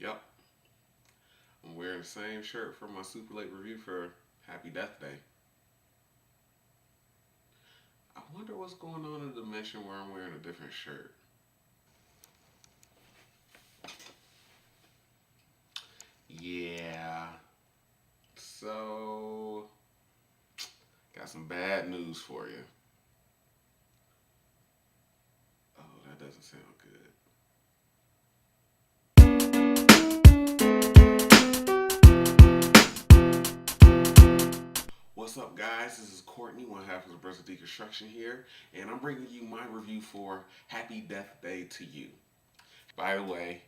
Yep, I'm wearing the same shirt from my super late review for Happy Death Day. I wonder what's going on in the dimension where I'm wearing a different shirt. Yeah, so got some bad news for you. Oh, that doesn't sound good. What's up, guys? This is Courtney, one half of the Brother Deconstruction here, and I'm bringing you my review for Happy Death Day to You. By the way,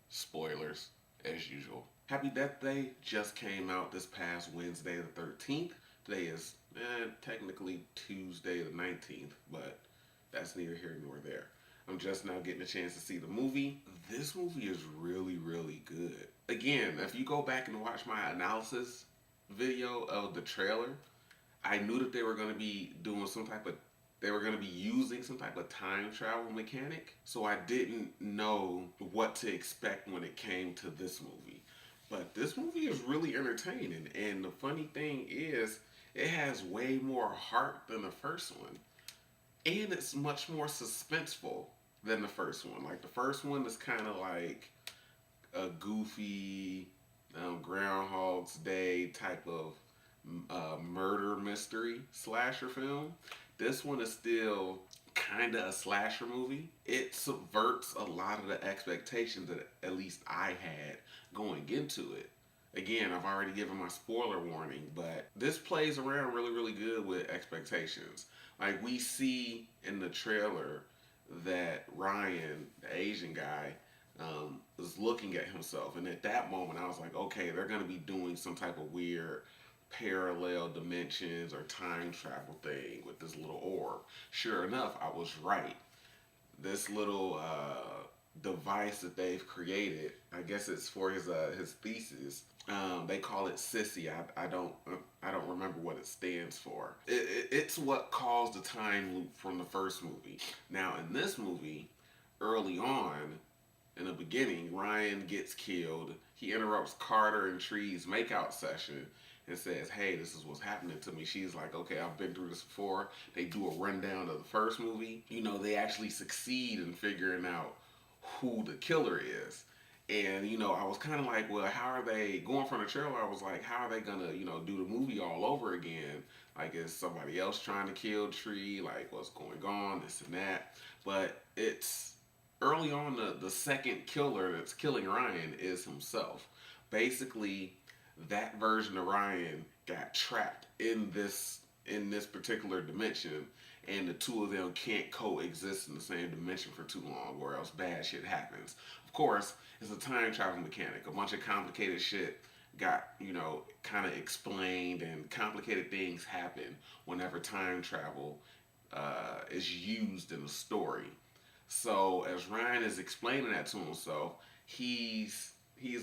spoilers as usual. Happy Death Day just came out this past Wednesday the 13th. Today is technically Tuesday the 19th, but that's neither here nor there. I'm just now getting a chance to see the movie. This movie is really, really good. Again, if you go back and watch my analysis video of the trailer, I knew that they were going to be doing some type of they were going to be using some type of time travel mechanic. So I didn't know what to expect when it came to this movie. But this movie is really entertaining. And the funny thing is, it has way more heart than the first one. And it's much more suspenseful than the first one. Like, the first one is kind of like a goofy Groundhog's Day type of murder mystery slasher film. This one is still kind of a slasher movie. It subverts a lot of the expectations that at least I had going into it. Again, I've already given my spoiler warning, but this plays around really, really good with expectations. Like, we see in the trailer that Ryan, the Asian guy, was looking at himself. And at that moment, I was like, okay, they're going to be doing some type of weird parallel dimensions or time travel thing with this little orb. Sure enough, I was right. This little device that they've created, I guess it's for his thesis. They call it Sissy. I don't remember what it stands for. It's what caused the time loop from the first movie. Now in this movie, early on, in the beginning, Ryan gets killed. He interrupts Carter and Tree's makeout session and says, "Hey, this is what's happening to me." She's like, "Okay, I've been through this before." They do a rundown of the first movie. They actually succeed in figuring out who the killer is. And I was kind of like, well, how are they going from the trailer? I was like, how are they gonna, do the movie all over again? Like, is somebody else trying to kill Tree? Like, what's going on? This and that. But it's early on, the second killer that's killing Ryan is himself. Basically, that version of Ryan got trapped in this particular dimension, and the two of them can't coexist in the same dimension for too long, or else bad shit happens. Of course, it's a time travel mechanic. A bunch of complicated shit got kind of explained, and complicated things happen whenever time travel is used in a story. So as Ryan is explaining that to himself, he's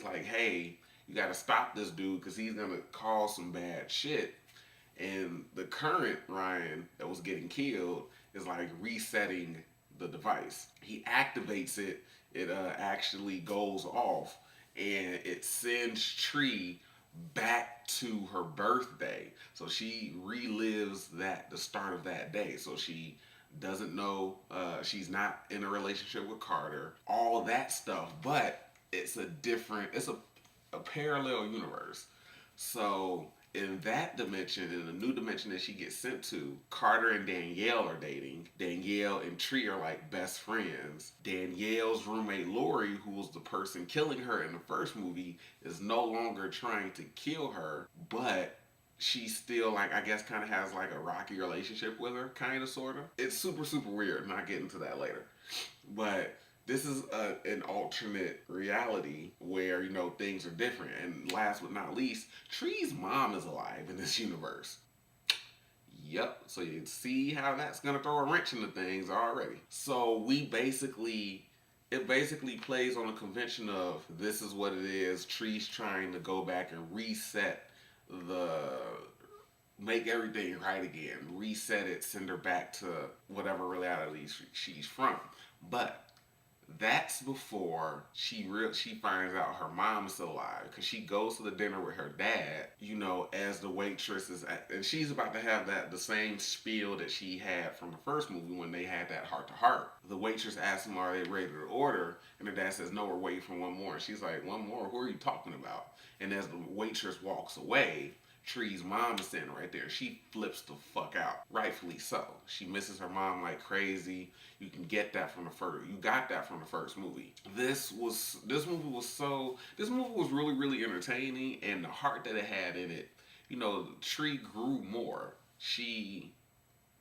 like, "Hey, you got to stop this dude because he's gonna cause some bad shit." And the current Ryan that was getting killed is like resetting the device. He activates it. It actually goes off, and it sends Tree back to her birthday. So she relives the start of that day. So she doesn't know, she's not in a relationship with Carter, all that stuff. But it's a parallel universe. So in that dimension, in the new dimension that she gets sent to, Carter and Danielle are dating. Danielle and Tree are like best friends. Danielle's roommate Lori, who was the person killing her in the first movie, is no longer trying to kill her, but she still, like, I guess, kind of has like a rocky relationship with her, kind of, sort of. It's super, super weird, and I'll get into that later. But this is an alternate reality where things are different. And last but not least, Tree's mom is alive in this universe. Yep. So you see how that's gonna throw a wrench into things already. So it basically plays on a convention of this is what it is. Tree's trying to go back and reset the make everything right again, reset it, send her back to whatever reality she's from. But That's before she finds out her mom is still alive, because she goes to the dinner with her dad, as the waitress and she's about to have the same spiel that she had from the first movie when they had that heart to heart. The waitress asks them, "Are they ready to order?" And the dad says, "No, we're waiting for one more." And she's like, "One more? Who are you talking about?" And as the waitress walks away, Tree's mom is standing right there. She flips the fuck out, rightfully so. She misses her mom like crazy. You can get that from the first. You got that from the first movie. This movie was really really entertaining, and the heart that it had in it. Tree grew more. She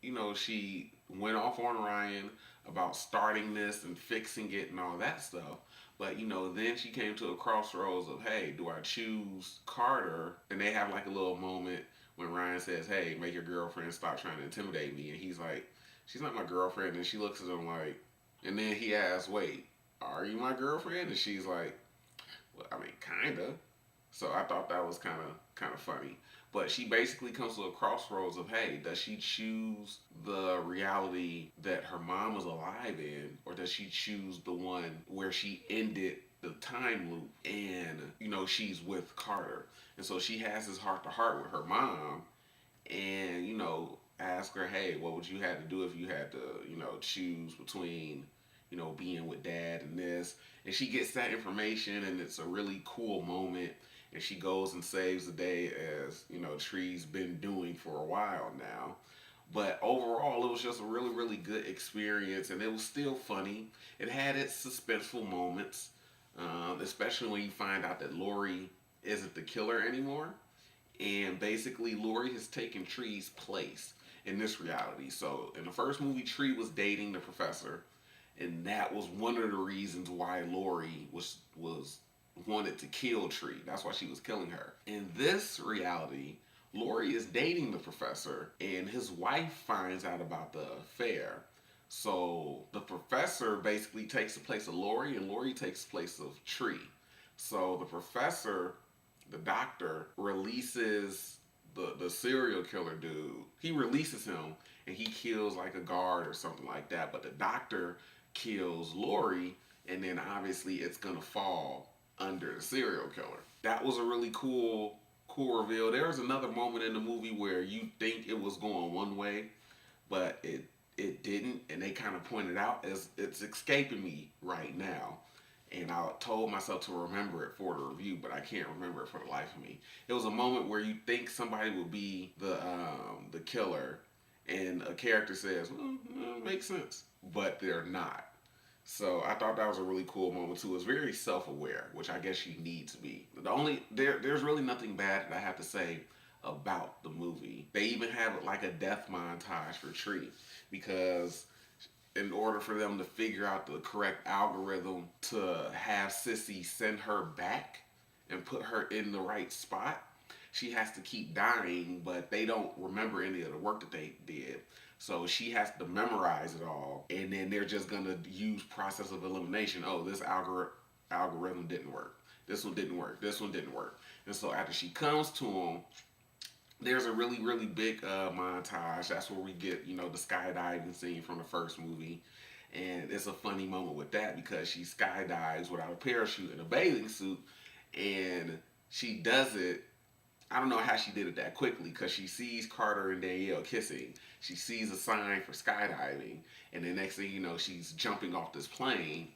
went off on Ryan about starting this and fixing it and all that stuff. But then she came to a crossroads of, hey, do I choose Carter? And they have like a little moment when Ryan says, "Hey, make your girlfriend stop trying to intimidate me," and he's like, "She's not my girlfriend." And she looks at him like, and then he asks, "Wait, are you my girlfriend?" And she's like, "Well, I mean, kinda." So I thought that was kind of funny. But she basically comes to a crossroads of, hey, does she choose the reality that her mom was alive in, or does she choose the one where she ended the time loop and she's with Carter? And so she has this heart to heart with her mom, and ask her, hey, what would you have to do if you had to choose between being with dad and this? And she gets that information, and it's a really cool moment, and she goes and saves the day, as Tree's been doing for a while now. But overall, it was just a really, really good experience, and it was still funny. It had its suspenseful moments, especially when you find out that Lori isn't the killer anymore, and basically Lori has taken Tree's place in this reality. So in the first movie, Tree was dating the professor, and that was one of the reasons why Lori was wanted to kill Tree. That's why she was killing her. In this reality, Lori is dating the professor, and his wife finds out about the affair. So the professor basically takes the place of Lori, and Lori takes the place of Tree. So the doctor, releases the serial killer dude. He releases him, and he kills like a guard or something like that. But the doctor kills Lori, and then obviously it's gonna fall under the serial killer. That was a really cool reveal. There was another moment in the movie where you think it was going one way, but it didn't, and they kind of pointed out, as it's escaping me right now. And I told myself to remember it for the review, but I can't remember it for the life of me. It was a moment where you think somebody would be the killer, and a character says, "Makes sense," but they're not. So I thought that was a really cool moment too. It's very self-aware, which I guess you need to be. There's really nothing bad that I have to say about the movie. They even have like a death montage for Tree, because in order for them to figure out the correct algorithm to have Sissy send her back and put her in the right spot, she has to keep dying, but they don't remember any of the work that they did. So she has to memorize it all, and then they're just gonna use process of elimination. Oh, this algorithm didn't work. This one didn't work. This one didn't work. And so after she comes to him, there's a really really big montage. That's where we get the skydiving scene from the first movie, and it's a funny moment with that because she skydives without a parachute in a bathing suit, and she does it. I don't know how she did it that quickly, because she sees Carter and Danielle kissing. She sees a sign for skydiving, and the next thing you know, she's jumping off this plane.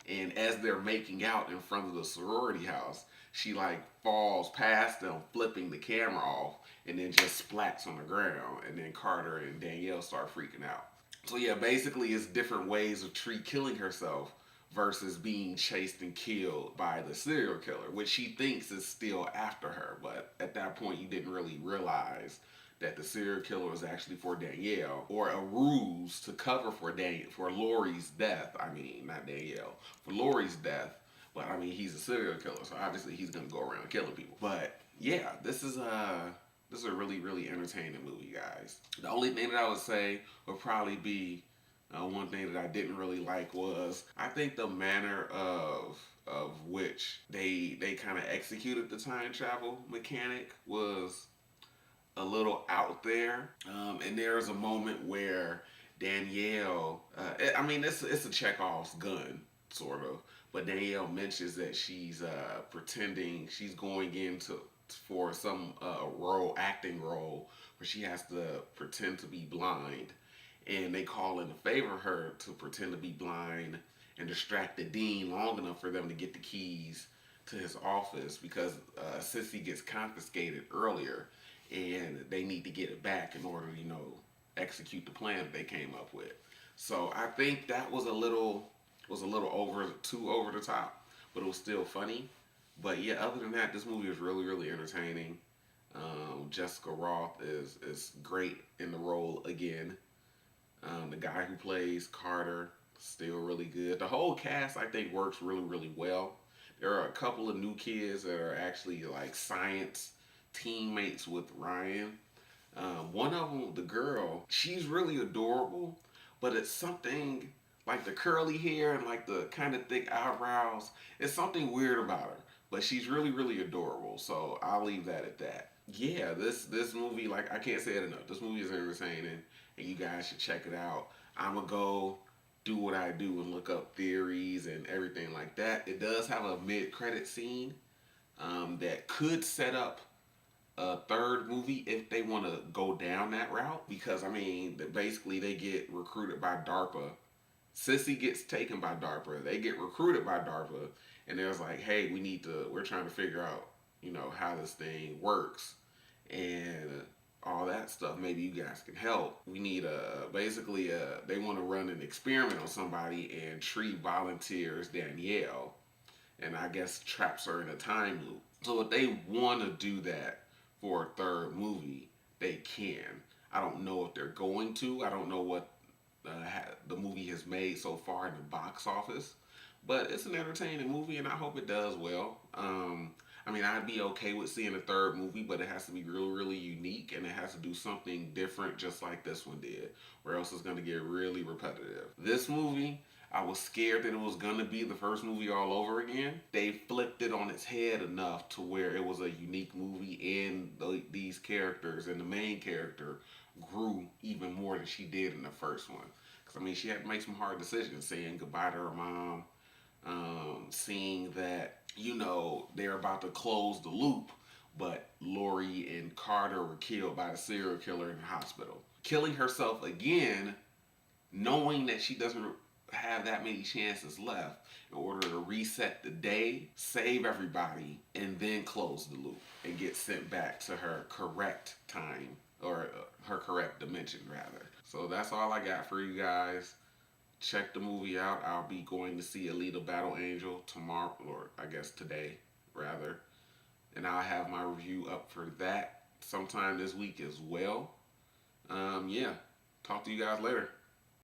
And as they're making out in front of the sorority house, she like falls past them, flipping the camera off, and then just splats on the ground. And then Carter and Danielle start freaking out. So yeah, basically it's different ways of Tree killing herself versus being chased and killed by the serial killer, which she thinks is still after her. But at that point, you didn't really realize that the serial killer was actually for Danielle, or a ruse to cover for Lori's death. I mean, not Danielle, for Lori's death. But I mean, he's a serial killer, so obviously he's gonna go around killing people. But yeah, this is a really really entertaining movie, guys. The only thing that I would say would probably be one thing that I didn't really like was, I think, the manner of which they kind of executed the time travel mechanic was a little out there. And there's a moment where Danielle, I mean, it's a Chekhov's gun sort of. But Danielle mentions that she's pretending she's going into for some acting role, where she has to pretend to be blind, and they call in to favor her to pretend to be blind and distract the dean long enough for them to get the keys to his office, because Sissy gets confiscated earlier, and they need to get it back in order to, execute the plan that they came up with. So I think that was a little over the top, but it was still funny. But yeah, other than that, this movie is really really entertaining. Jessica Roth is great in the role again. The guy who plays Carter, still really good. The whole cast, I think, works really really well. There are a couple of new kids that are actually like science teammates with Ryan. One of them, the girl, she's really adorable, but it's something like the curly hair and like the kind of thick eyebrows. It's something weird about her, but she's really really adorable. So I'll leave that at that. Yeah, this movie, like, I can't say it enough. This movie is entertaining, and you guys should check it out. I'ma go do what I do and look up theories and everything like that. It does have a mid-credit scene that could set up a third movie if they want to go down that route. Because I mean, basically they get recruited by DARPA. Sissy gets taken by DARPA. They get recruited by DARPA, and there's like, hey, we're trying to figure out, how this thing works, and all that stuff. Maybe you guys can help. We need they want to run an experiment on somebody and treat volunteers Danielle, and I guess traps her in a time loop. So if they want to do that for a third movie, they can. I don't know if they're going to. I don't know what the movie has made so far in the box office, but it's an entertaining movie, and I hope it does well. I mean, I'd be okay with seeing a third movie, but it has to be really, really unique, and it has to do something different, just like this one did, or else it's going to get really repetitive. This movie, I was scared that it was going to be the first movie all over again. They flipped it on its head enough to where it was a unique movie, and these characters, and the main character grew even more than she did in the first one. Because, I mean, she had to make some hard decisions, saying goodbye to her mom, seeing that, they're about to close the loop, but Lori and Carter were killed by a serial killer in the hospital. Killing herself again, knowing that she doesn't have that many chances left, in order to reset the day, save everybody, and then close the loop and get sent back to her correct time, or her correct dimension, rather. So that's all I got for you guys. Check the movie out. I'll be going to see Alita Battle Angel tomorrow, or I guess today, rather. And I'll have my review up for that sometime this week as well. Yeah. Talk to you guys later.